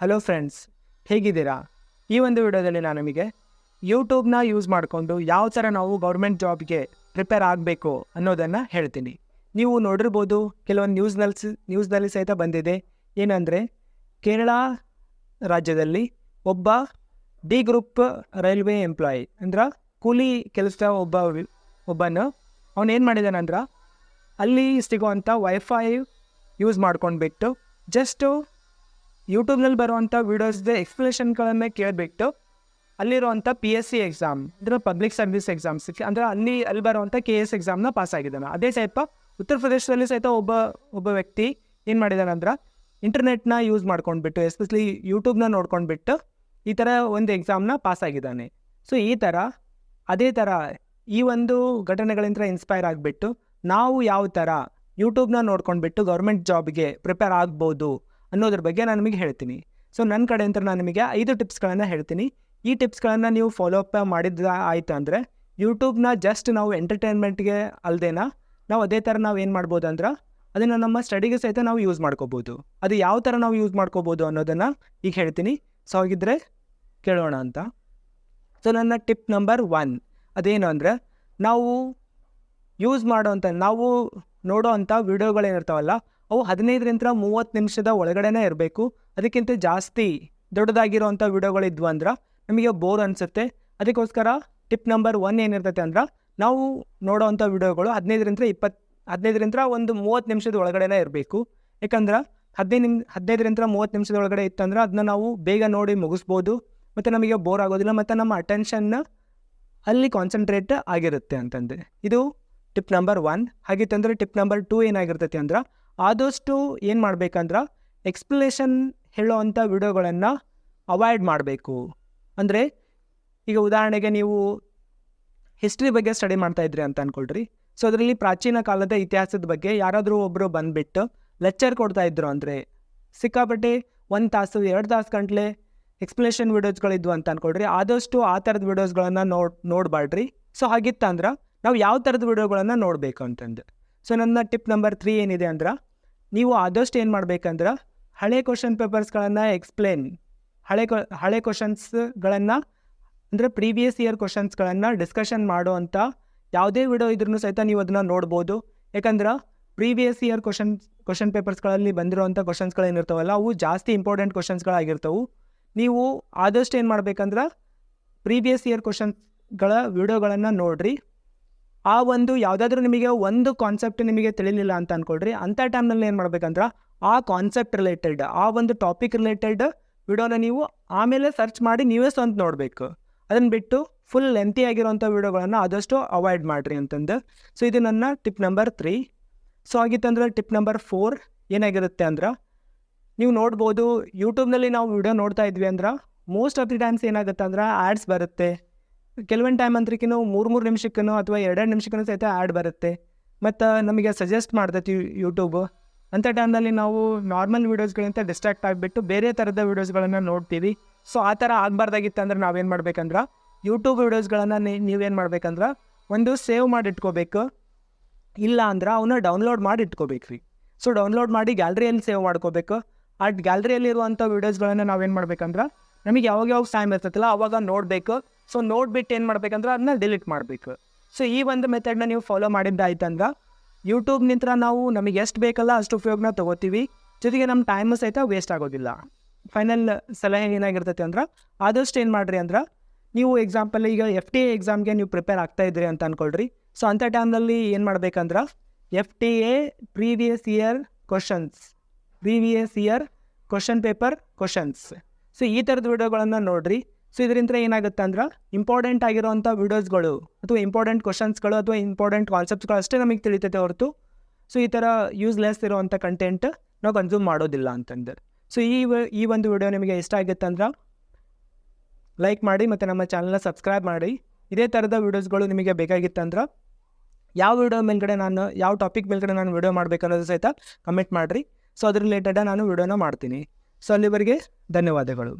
Hello friends, ಹೇಗಿದ್ದೀರಾ? ಈ ಒಂದು ವಿಡಿಯೋದಲ್ಲಿ ನಾನು ನಿಮಗೆ ಯೂಟ್ಯೂಬ್ನ ಯೂಸ್ ಮಾಡಿಕೊಂಡು ಯಾವ ಥರ ನಾವು ಗೌರ್ಮೆಂಟ್ ಜಾಬ್ಗೆ ಪ್ರಿಪೇರ್ ಆಗಬೇಕು ಅನ್ನೋದನ್ನು ಹೇಳ್ತೀನಿ. ನೀವು ನೋಡಿರ್ಬೋದು, ಕೆಲವೊಂದು ನ್ಯೂಸ್ನಲ್ಲಿ ಸಹಿತ ಬಂದಿದೆ. ಏನಂದರೆ, ಕೇರಳ ರಾಜ್ಯದಲ್ಲಿ ಒಬ್ಬ ಡಿ ಗ್ರೂಪ್ ರೈಲ್ವೆ ಎಂಪ್ಲಾಯಿ ಅಂದ್ರೆ ಕೂಲಿ ಕೆಲಸ ಒಬ್ಬನು ಅವನೇನು ಮಾಡಿದಾನಂದ್ರೆ, ಅಲ್ಲಿ ಸಿಗೋವಂಥ ವೈಫೈ ಯೂಸ್ ಮಾಡ್ಕೊಂಡ್ಬಿಟ್ಟು ಜಸ್ಟು ಯೂಟ್ಯೂಬ್ನಲ್ಲಿ ಬರುವಂಥ ವೀಡಿಯೋಸ್ದು ಎಕ್ಸ್ಪ್ಲನೇಷನ್ಗಳನ್ನು ಕೇಳಿಬಿಟ್ಟು ಅಲ್ಲಿರುವಂಥ PSC ಎಕ್ಸಾಮ್ ಅಂದರೆ ಪಬ್ಲಿಕ್ ಸರ್ವಿಸ್ ಎಕ್ಸಾಮ್ಸ್ ಅಂದರೆ ಅಲ್ಲಿ ಬರುವಂಥ KS ಎಕ್ಸಾಮ್ನ ಪಾಸ್ ಆಗಿದ್ದಾನೆ. ಅದೇ ಸಹಿತ ಉತ್ತರ ಪ್ರದೇಶದಲ್ಲಿ ಸಹಿತ ಒಬ್ಬ ವ್ಯಕ್ತಿ ಏನು ಮಾಡಿದಾನಂದ್ರೆ, ಇಂಟರ್ನೆಟ್ನ ಯೂಸ್ ಮಾಡ್ಕೊಂಡ್ಬಿಟ್ಟು ಎಸ್ಪೆಷಲಿ ಯೂಟ್ಯೂಬ್ನ ನೋಡ್ಕೊಂಡ್ಬಿಟ್ಟು ಈ ಥರ ಒಂದು ಎಕ್ಸಾಮ್ನ ಪಾಸ್ ಆಗಿದ್ದಾನೆ. ಸೊ ಅದೇ ಥರ ಈ ಒಂದು ಘಟನೆಗಳಿಂದ ಇನ್ಸ್ಪೈರ್ ಆಗಿಬಿಟ್ಟು ನಾವು ಯಾವ ಥರ ಯೂಟ್ಯೂಬ್ನ ನೋಡ್ಕೊಂಡ್ಬಿಟ್ಟು ಗೌರ್ಮೆಂಟ್ ಜಾಬ್ಗೆ ಪ್ರಿಪೇರ್ ಆಗ್ಬೋದು ಅನ್ನೋದ್ರ ಬಗ್ಗೆ ನಾನು ನಿಮಗೆ ಹೇಳ್ತೀನಿ. ಸೊ ನನ್ನ ಕಡೆಯಿಂದ ನಾನು ನಿಮಗೆ 5 ಟಿಪ್ಸ್ಗಳನ್ನು ಹೇಳ್ತೀನಿ. ಈ ಟಿಪ್ಸ್ಗಳನ್ನು ನೀವು ಫಾಲೋ ಅಪ್ ಮಾಡಿದ ಆಯಿತು ಅಂದರೆ ಯೂಟ್ಯೂಬ್ನ ಜಸ್ಟ್ ನಾವು ಎಂಟರ್ಟೈನ್ಮೆಂಟ್ಗೆ ಅಲ್ಲದೇನ ನಾವು ಅದೇ ಥರ ನಾವು ಏನು ಮಾಡ್ಬೋದು ಅಂದ್ರೆ ಅದನ್ನು ನಮ್ಮ ಸ್ಟಡಿಗೆ ಸಹಿತ ನಾವು ಯೂಸ್ ಮಾಡ್ಕೋಬೋದು. ಅದು ಯಾವ ಥರ ನಾವು ಯೂಸ್ ಮಾಡ್ಕೋಬೋದು ಅನ್ನೋದನ್ನು ಈಗ ಹೇಳ್ತೀನಿ. ಸೊ ಹಾಗಿದ್ರೆ ಕೇಳೋಣ ಅಂತ. ಸೊ ನನ್ನ ಟಿಪ್ ನಂಬರ್ 1 ಅದೇನು ಅಂದರೆ, ನಾವು ನೋಡೋ ಅಂಥ ವೀಡಿಯೋಗಳೇನಿರ್ತಾವಲ್ಲ ಅವು 15ರಿಂದ 30 ನಿಮಿಷದ ಒಳಗಡೆನೇ ಇರಬೇಕು. ಅದಕ್ಕಿಂತ ಜಾಸ್ತಿ ದೊಡ್ಡದಾಗಿರೋವಂಥ ವೀಡಿಯೋಗಳಿದ್ವು ಅಂದ್ರೆ ನಮಗೆ ಬೋರ್ ಅನಿಸುತ್ತೆ. ಅದಕ್ಕೋಸ್ಕರ ಟಿಪ್ ನಂಬರ್ 1 ಏನಿರ್ತೈತೆ ಅಂದ್ರೆ, ನಾವು ನೋಡೋವಂಥ ವೀಡಿಯೋಗಳು 15ರಿಂದ ಒಂದು 30 ನಿಮಿಷದ ಒಳಗಡೆನೇ ಇರಬೇಕು. ಯಾಕಂದ್ರೆ 15ರಿಂದ 30 ನಿಮಿಷದ ಒಳಗಡೆ ಇತ್ತಂದ್ರೆ ಅದನ್ನ ನಾವು ಬೇಗ ನೋಡಿ ಮುಗಿಸ್ಬೋದು ಮತ್ತು ನಮಗೆ ಬೋರ್ ಆಗೋದಿಲ್ಲ ಮತ್ತು ನಮ್ಮ ಅಟೆನ್ಷನ್ನ ಅಲ್ಲಿ ಕಾನ್ಸಂಟ್ರೇಟ್ ಆಗಿರುತ್ತೆ ಅಂತಂದು. ಇದು ಟಿಪ್ ನಂಬರ್ 1. ಹಾಗಿತ್ತಂದ್ರೆ ಟಿಪ್ ನಂಬರ್ 2 ಏನಾಗಿರ್ತೈತಿ ಅಂದ್ರೆ, ಆದಷ್ಟು ಏನು ಮಾಡ್ಬೇಕಂದ್ರೆ ಎಕ್ಸ್ಪ್ಲನೇಷನ್ ಹೇಳೋವಂಥ ವಿಡಿಯೋಗಳನ್ನು ಅವಾಯ್ಡ್ ಮಾಡಬೇಕು. ಅಂದರೆ ಈಗ ಉದಾಹರಣೆಗೆ ನೀವು ಹಿಸ್ಟ್ರಿ ಬಗ್ಗೆ ಸ್ಟಡಿ ಮಾಡ್ತಾಯಿದ್ರಿ ಅಂತ ಅಂದ್ಕೊಳ್ರಿ. ಸೊ ಅದರಲ್ಲಿ ಪ್ರಾಚೀನ ಕಾಲದ ಇತಿಹಾಸದ ಬಗ್ಗೆ ಯಾರಾದರೂ ಒಬ್ಬರು ಬಂದುಬಿಟ್ಟು ಲೆಕ್ಚರ್ ಕೊಡ್ತಾಯಿದ್ರು ಅಂದರೆ ಸಿಕ್ಕಾಪಟ್ಟೆ 1 ತಾಸು 2 ತಾಸು ಗಂಟಲೆ ಎಕ್ಸ್ಪ್ಲನೇಷನ್ ವೀಡಿಯೋಸ್ಗಳಿದ್ವು ಅಂತ ಅಂದ್ಕೊಳ್ರಿ. ಆದಷ್ಟು ಆ ಥರದ ವೀಡಿಯೋಸ್ಗಳನ್ನು ನೋಡಬಾರ್ದ್ರಿ. ಸೊ ಹಾಗಿತ್ತಂದ್ರೆ ನಾವು ಯಾವ ಥರದ ವೀಡಿಯೋಗಳನ್ನು ನೋಡಬೇಕು ಅಂತಂದು. ಸೊ ನನ್ನ ಟಿಪ್ ನಂಬರ್ 3 ಏನಿದೆ ಅಂದ್ರೆ, ನೀವು ಆದಷ್ಟು ಏನು ಮಾಡಬೇಕಂದ್ರೆ ಹಳೆ ಕ್ವಶನ್ ಪೇಪರ್ಸ್ಗಳನ್ನು ಹಳೆ ಕ್ವಶನ್ಸ್ಗಳನ್ನು ಅಂದರೆ ಪ್ರೀವಿಯಸ್ ಇಯರ್ ಕ್ವಶನ್ಸ್ಗಳನ್ನು ಡಿಸ್ಕಷನ್ ಮಾಡುವಂಥ ಯಾವುದೇ ವಿಡಿಯೋ ಇದ್ರೂ ಸಹಿತ ನೀವು ಅದನ್ನು ನೋಡ್ಬೋದು. ಯಾಕಂದ್ರೆ ಪ್ರೀವಿಯಸ್ ಇಯರ್ ಕ್ವಶನ್ ಪೇಪರ್ಸ್ಗಳಲ್ಲಿ ಬಂದಿರೋವಂಥ ಕ್ವಶನ್ಸ್ಗಳೇನಿರ್ತಾವಲ್ಲ ಅವು ಜಾಸ್ತಿ ಇಂಪಾರ್ಟೆಂಟ್ ಕ್ವಶನ್ಸ್ಗಳಾಗಿರ್ತವೆ. ನೀವು ಆದಷ್ಟು ಏನು ಮಾಡಬೇಕಂದ್ರೆ ಪ್ರೀವಿಯಸ್ ಇಯರ್ ಕ್ವಶನ್ಸ್ಗಳ ವಿಡಿಯೋಗಳನ್ನು ನೋಡಿರಿ. ಆ ಒಂದು ಯಾವುದಾದ್ರೂ ನಿಮಗೆ ಒಂದು ಕಾನ್ಸೆಪ್ಟ್ ನಿಮಗೆ ತಿಳಿಲಿಲ್ಲ ಅಂತ ಅಂದ್ಕೊಳ್ರಿ, ಅಂಥ ಟೈಮ್ನಲ್ಲಿ ಏನು ಮಾಡ್ಬೇಕಂದ್ರೆ ಆ ಕಾನ್ಸೆಪ್ಟ್ ರಿಲೇಟೆಡ್, ಆ ಒಂದು ಟಾಪಿಕ್ ರಿಲೇಟೆಡ್ ವಿಡಿಯೋನ ನೀವು ಆಮೇಲೆ ಸರ್ಚ್ ಮಾಡಿ ನೀವೇ ಸ್ವಂತ ನೋಡಬೇಕು. ಅದನ್ನು ಬಿಟ್ಟು ಫುಲ್ ಲೆಂತಿ ಆಗಿರೋಂಥ ವಿಡಿಯೋಗಳನ್ನು ಆದಷ್ಟು ಅವಾಯ್ಡ್ ಮಾಡಿರಿ ಅಂತಂದು. ಸೊ ಇದು ನನ್ನ ಟಿಪ್ ನಂಬರ್ 3. ಸೊ ಆಗಿತ್ತಂದ್ರೆ ಟಿಪ್ ನಂಬರ್ 4 ಏನಾಗಿರುತ್ತೆ ಅಂದ್ರೆ, ನೀವು ನೋಡ್ಬೋದು ಯೂಟ್ಯೂಬ್ನಲ್ಲಿ ನಾವು ವಿಡಿಯೋ ನೋಡ್ತಾ ಇದ್ವಿ ಅಂದ್ರೆ ಮೋಸ್ಟ್ ಆಫ್ ದಿ ಟೈಮ್ಸ್ ಏನಾಗುತ್ತೆ ಅಂದ್ರೆ ಆ್ಯಡ್ಸ್ ಬರುತ್ತೆ. ಕೆಲವೊಂದು ಟೈಮ್ ಅಂದ್ರಿಕಿನ್ನೂ 3 ನಿಮಿಷಕ್ಕೂ ಅಥವಾ 2 ನಿಮಿಷಕ್ಕೂ ಸಹಿತ ಆ್ಯಡ್ ಬರುತ್ತೆ ಮತ್ತು ನಮಗೆ ಸಜೆಸ್ಟ್ ಮಾಡ್ತೈತಿ ಯೂಟ್ಯೂಬು. ಅಂಥ ಟೈಮ್ನಲ್ಲಿ ನಾವು ನಾರ್ಮಲ್ ವೀಡಿಯೋಸ್ಗಳಿಂದ ಡಿಸ್ಟ್ರಾಕ್ಟ್ ಆಗಿಬಿಟ್ಟು ಬೇರೆ ಥರದ ವೀಡಿಯೋಸ್ಗಳನ್ನು ನೋಡ್ತೀವಿ. ಸೊ ಆ ಥರ ಆಗಬಾರ್ದಾಗಿತ್ತು ಅಂದ್ರೆ ನಾವೇನು ಮಾಡ್ಬೇಕಂದ್ರೆ ಯೂಟ್ಯೂಬ್ ವೀಡಿಯೋಸ್ಗಳನ್ನು ನೀವೇನು ಮಾಡ್ಬೇಕಂದ್ರೆ ಒಂದು ಸೇವ್ ಮಾಡಿ ಇಟ್ಕೋಬೇಕು, ಇಲ್ಲ ಅಂದ್ರೆ ಅವನ್ನ ಡೌನ್ಲೋಡ್ ಮಾಡಿ ಇಟ್ಕೋಬೇಕು ರೀ. ಸೊ ಡೌನ್ಲೋಡ್ ಮಾಡಿ ಗ್ಯಾಲರಿಯಲ್ಲಿ ಸೇವ್ ಮಾಡ್ಕೋಬೇಕು. ಆ ಗ್ಯಾಲರಿಯಲ್ಲಿರುವಂಥ ವೀಡಿಯೋಸ್ಗಳನ್ನು ನಾವೇನು ಮಾಡ್ಬೇಕಂದ್ರೆ ನಮಗೆ ಯಾವಾಗ ಟೈಮ್ ಇರ್ತೈತಲ್ಲ ಆವಾಗ ನೋಡಬೇಕು. ಸೊ ನೋಡ್ಬಿಟ್ಟು ಏನು ಮಾಡ್ಬೇಕಂದ್ರೆ ಅದನ್ನ ಡಿಲೀಟ್ ಮಾಡಬೇಕು. ಸೊ ಈ ಒಂದು ಮೆಥಡ್ನ ನೀವು ಫಾಲೋ ಮಾಡಿದ್ದಾಯ್ತಂದ್ರೆ ಯೂಟ್ಯೂಬ್ನಿಂದ ನಾವು ನಮಗೆ ಎಷ್ಟು ಬೇಕಲ್ಲ ಅಷ್ಟು ಉಪಯೋಗನ ತೊಗೋತೀವಿ, ಜೊತೆಗೆ ನಮ್ಮ ಟೈಮು ಸಹಿತ ವೇಸ್ಟ್ ಆಗೋದಿಲ್ಲ. ಫೈನಲ್ ಸಲಹೆ ಏನಾಗಿರ್ತೈತೆ ಅಂದ್ರೆ, ಆದಷ್ಟು ಏನು ಮಾಡಿರಿ ಅಂದ್ರೆ, ನೀವು ಎಕ್ಸಾಂಪಲ್ ಈಗ FTA ಎಕ್ಸಾಮ್ಗೆ ನೀವು ಪ್ರಿಪೇರ್ ಆಗ್ತಾಯಿದ್ರಿ ಅಂತ ಅಂದ್ಕೊಳ್ರಿ. ಸೊ ಅಂಥ ಟೈಮ್ನಲ್ಲಿ ಏನು ಮಾಡ್ಬೇಕಂದ್ರೆ FTA previous year question paper questions, so ಈ ಥರದ ವಿಡಿಯೋಗಳನ್ನು ನೋಡಿರಿ. ಸೊ ಇದರಿಂದ ಏನಾಗುತ್ತೆ ಅಂದ್ರೆ ಇಂಪಾರ್ಟೆಂಟ್ ಆಗಿರೋವಂಥ ವೀಡಿಯೋಸ್ಗಳು ಅಥವಾ ಇಂಪಾರ್ಟೆಂಟ್ ಕ್ವಶನ್ಸ್ಗಳು ಅಥವಾ ಇಂಪಾರ್ಟೆಂಟ್ ಕಾನ್ಸೆಪ್ಟ್ಸ್ಗಳು ಅಷ್ಟೇ ನಮಗೆ ತಿಳಿತೈತೆ ಹೊರತು ಸೊ ಈ ಥರ ಯೂಸ್ಲೆಸ್ ಇರೋವಂಥ ಕಂಟೆಂಟ್ ನಾವು ಕನ್ಸ್ಯೂಮ್ ಮಾಡೋದಿಲ್ಲ ಅಂತಂದು. ಸೊ ಈ ಒಂದು ವಿಡಿಯೋ ನಿಮಗೆ ಇಷ್ಟ ಆಗುತ್ತೆ ಅಂದ್ರೆ ಲೈಕ್ ಮಾಡಿ ಮತ್ತು ನಮ್ಮ ಚಾನಲ್ನ ಸಬ್ಸ್ಕ್ರೈಬ್ ಮಾಡಿ. ಇದೇ ಥರದ ವೀಡಿಯೋಸ್ಗಳು ನಿಮಗೆ ಬೇಕಾಗಿತ್ತಂದ್ರೆ ಯಾವ ಟಾಪಿಕ್ ಮೇಲ್ಗಡೆ ನಾನು ವಿಡಿಯೋ ಮಾಡಬೇಕನ್ನೋದು ಸಹಿತ ಕಮೆಂಟ್ ಮಾಡಿರಿ. ಸೊ ಅದ್ರ ರಿಲೇಟೆಡ್ ನಾನು ವಿಡಿಯೋನ ಮಾಡ್ತೀನಿ. ಸೊ ಅಲ್ಲಿವರೆಗೆ ಧನ್ಯವಾದಗಳು.